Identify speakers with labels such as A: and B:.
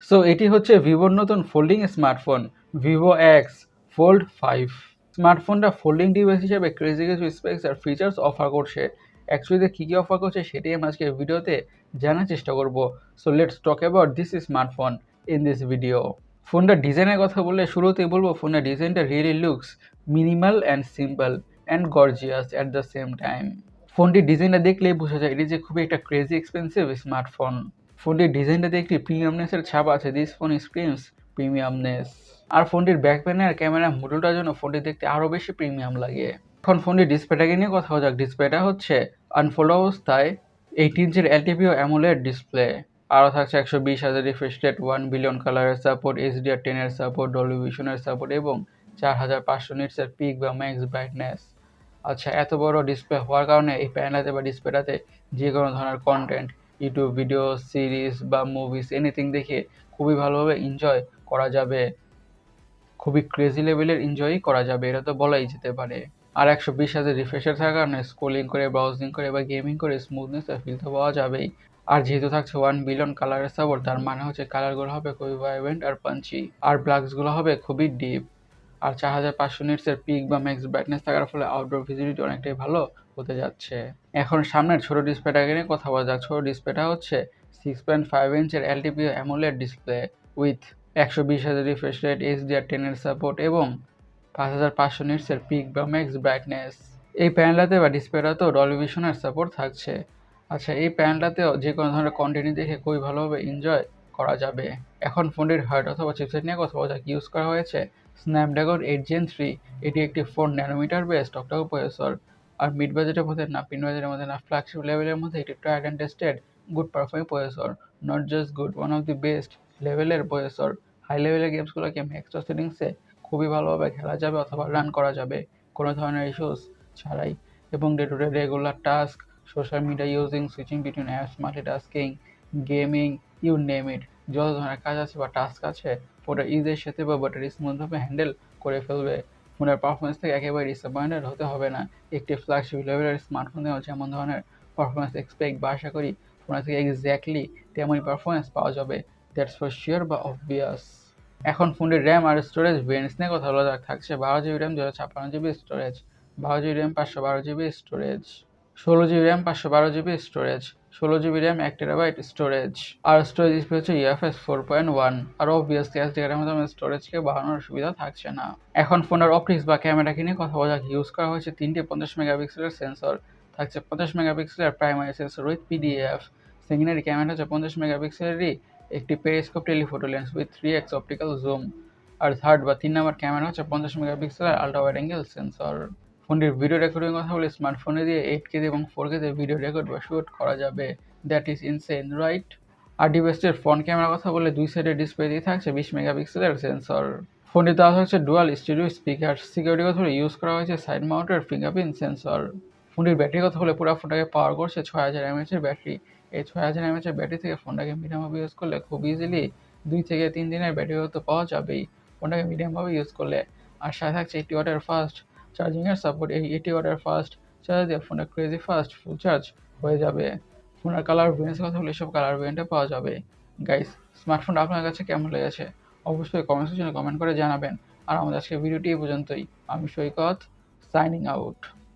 A: So এটি হচ্ছে ভিভোর নতুন folding smartphone Vivo x fold 5। স্মার্টফোনটা ফোল্ডিং ডিভাইস হিসেবে ক্রেজি কিছু স্পেক্স আর ফিচার্স অফার করছে। অ্যাকচুয়ালি কী কী অফার করছে সেটাই আমি আজকে ভিডিওতে জানার চেষ্টা করব। So let's talk about this smartphone in this video. ফোনটার ডিজাইনের কথা বললে শুরুতেই বলবো ফোনের ডিজাইনটা really looks minimal and simple and gorgeous at the same time. ফোনটির ডিজাইনটা দেখলেই বোঝা যায় এটি যে খুবই একটা ক্রেজি এক্সপেন্সিভ স্মার্টফোন। ফোনটির ডিজাইনটাতে একটি প্রিমিয়ামনেসের ছাপ আছে। This phone screams premiumness. আর ফোনটির ব্যাক প্যানেল আর ক্যামেরা মডেলটার জন্য ফোনটি দেখতে আরও বেশি প্রিমিয়াম লাগে। এখন ফোনটির ডিসপ্লেটাকে নিয়ে কথা হওয়া যাক। ডিসপ্লেটা হচ্ছে আনফোল্ড অবস্থায় 18 ইঞ্চের এলটিপিও অ্যামোলেড ডিসপ্লে। আরও থাকছে 120 হাজার রিফ্রেশ রেট, 1 বিলিয়ন কালারের সাপোর্ট, HDR10 সাপোর্ট, ডলবি ভিশনের সাপোর্ট এবং 4500 নিটসের পিক বা ম্যাক্স ব্রাইটনেস। আচ্ছা, এত বড় ডিসপ্লে হওয়ার কারণে এই প্যানেলটাতে বা ডিসপ্লেটাতে যে কোনো ধরনের কন্টেন্ট, ইউটিউব ভিডিও, সিরিজ বা মুভিস এনিথিং দেখে খুবই ভালোভাবে এনজয় করা যাবে। খুবই ক্রেজি লেভেলের এনজয়ই করা যাবে, এটা তো বলাই যেতে পারে। আর 120 হাজার রিফ্রেশার থাকার কারণে স্ক্রোলিং করে, ব্রাউজিং করে বা গেমিং করে স্মুথনেসের ফিল তো পাওয়া যাবেই। আর যেহেতু থাকছে 1 বিলিয়ন কালারের সাপোর্ট, তার মানে হচ্ছে কালারগুলো হবে খুবই ভাইব্রেন্ট আর পাঞ্চি, আর ব্ল্যাকসগুলো হবে খুবই ডিপ। আর 4500 নিটসের পিক বা ম্যাক্স ব্রাইটনেস থাকার ফলে আউটডোর ভিজিবিলিটি অনেকটাই ভালো হতে যাচ্ছে। এখন সামনের ছোট ডিসপ্লেটাকে নিয়ে কথা বলা যাক। ছোট ডিসপ্লেটা হচ্ছে 6.5 ইঞ্চের এলটিপিও অ্যামোলেড ডিসপ্লে উইথ 120 হাজার রিফ্রেশ রেট, HDR10 সাপোর্ট এবং 5500 নিটসের পিক বা ম্যাক্স ব্রাইটনেস। এই প্যানেলটাতে বা ডিসপ্লেটাতেও ডলবি ভিশনের সাপোর্ট থাকছে। আচ্ছা, এই প্যানেলটাতেও যে কোনো ধরনের কন্টেন্ট দেখে খুবই ভালোভাবে এনজয় করা যাবে। এখন ফোনটির হার্ড অথবা চিপসেট নিয়ে কথা বলা যাক। ইউজ করা হয়েছে স্ন্যাপড্রাগন 8 Gen 3। এটি একটি 4 ন্যানোমিটার বেসড অক্টাকো প্রসেসর। আর মিড বাজেটের মধ্যে না, পিন বাজেটের মধ্যে না, ফ্ল্যাগশিপ লেভেলের মধ্যে একটি tried and tested good performing processor. Not just good, one of the best লেভেলের প্রসেসর। হাই লেভেলের গেমসগুলোকে ম্যাক্স সেটিংসে খুবই ভালোভাবে খেলা যাবে অথবা রান করা যাবে কোনো ধরনের ইস্যুস ছাড়াই। এবং day to day regular task, social media using, switching between apps, multitasking, gaming, you name it, যত ধরনের কাজ আছে বা টাস্ক আছে ফোনটা ইজির সাথে বা ব্যাটারি স্মুথভাবে হ্যান্ডেল করে ফেলবে। ফোনের পারফরমেন্স থেকে একেবারে ডিসঅ্যাপয়েন্টেড হতে হবে না। একটি ফ্ল্যাগশিপ লেভেলের স্মার্টফোনেও যেমন ধরনের পারফরমেন্স এক্সপেক্ট বা আশা করি ফোনের থেকে এক্স্যাক্টলি তেমনই পারফরমেন্স পাওয়া যাবে। দ্যাটস ফর শিওর বা অবভিয়াস। এখন ফোনটির র্যাম আর স্টোরেজ ভেরিয়েন্টস নিয়ে কথা বলা যাক। থাকছে 12 GB RAM, 256 GB storage, 12 GB RAM, 512 GB storage, 16 GB RAM, 512 GB storage, 16 GB RAM, 1 terabyte storage. আর স্টোরেজ স্পেস হচ্ছে UFS 4.1। আর অবভিয়াসলি SD কার্ডের মাধ্যমে স্টোরেজকে বাড়ানোর সুবিধা থাকছে না। এখন ফোনের অপটিক্স বা ক্যামেরাকে নিয়ে কথা বলা যাক। ইউজ করা হয়েছে 3টি 50 মেগাপিক্সেলের সেন্সর। থাকছে 50 মেগাপিক্সেলের primary sensor with PDF। Secondary camera হচ্ছে 50 মেগাপিক্সেলেরই একটি periscope telephoto lens with 3x optical zoom. আর থার্ড বা 3 নম্বর ক্যামেরা হচ্ছে 50 মেগাপিক্সেলের আল্ট্রা ওয়াইড অ্যাঙ্গেল সেন্সর। ফোনটির ভিডিও রেকর্ডিং কথা বলে স্মার্টফোনে দিয়ে 8K এবং 4K ভিডিও রেকর্ড বা শুট করা যাবে। That is insane, right? আর ডিভাইসটির ফ্রন্ট ক্যামেরা কথা বলে 2 সাইডের ডিসপ্লে দিয়ে থাকছে 20 মেগাপিক্সেলের সেন্সর। ফোনটি দেওয়া থাকছে ডুয়াল স্টিরিও স্পিকার। সিকিউরিটি কথা বলে ইউজ করা হয়েছে সাইড মাউন্টেড ফিঙ্গারপ্রিন্ট সেন্সর। ফোনটির ব্যাটারি কথা বলে পুরো ফোনটাকে পাওয়ার করছে 6000 mAh এর ব্যাটারি। এই 6000 mAh এর ব্যাটারি থেকে ফোনটাকে মিডিয়ামভাবে ইউজ করলে খুব ইজিলি 2 থেকে 3 দিনের ব্যাটারি তো পাওয়া যাবেই ফোনটাকে মিডিয়ামভাবে ইউজ করলে। আর সাথে থাকছে 80 ওয়াটের ফাস্ট চার্জিংয়ের সাপোর্ট। এই 80 ওয়াটের ফাস্ট চার্জ দিয়ে ফোনটা ক্রেজি ফাস্ট ফুল চার্জ হয়ে যাবে। ফোনের কালার ভেরিয়েন্টস কথা বলে এসব কালার ভেরিয়েন্টে পাওয়া যাবে। গাইস, স্মার্টফোনটা আপনার কাছে কেমন লেগেছে অবশ্যই কমেন্ট সেকশনে কমেন্ট করে জানাবেন। আর আমাদের আজকের ভিডিওটি এই পর্যন্তই। আমি সৈকত, সাইনিং আউট।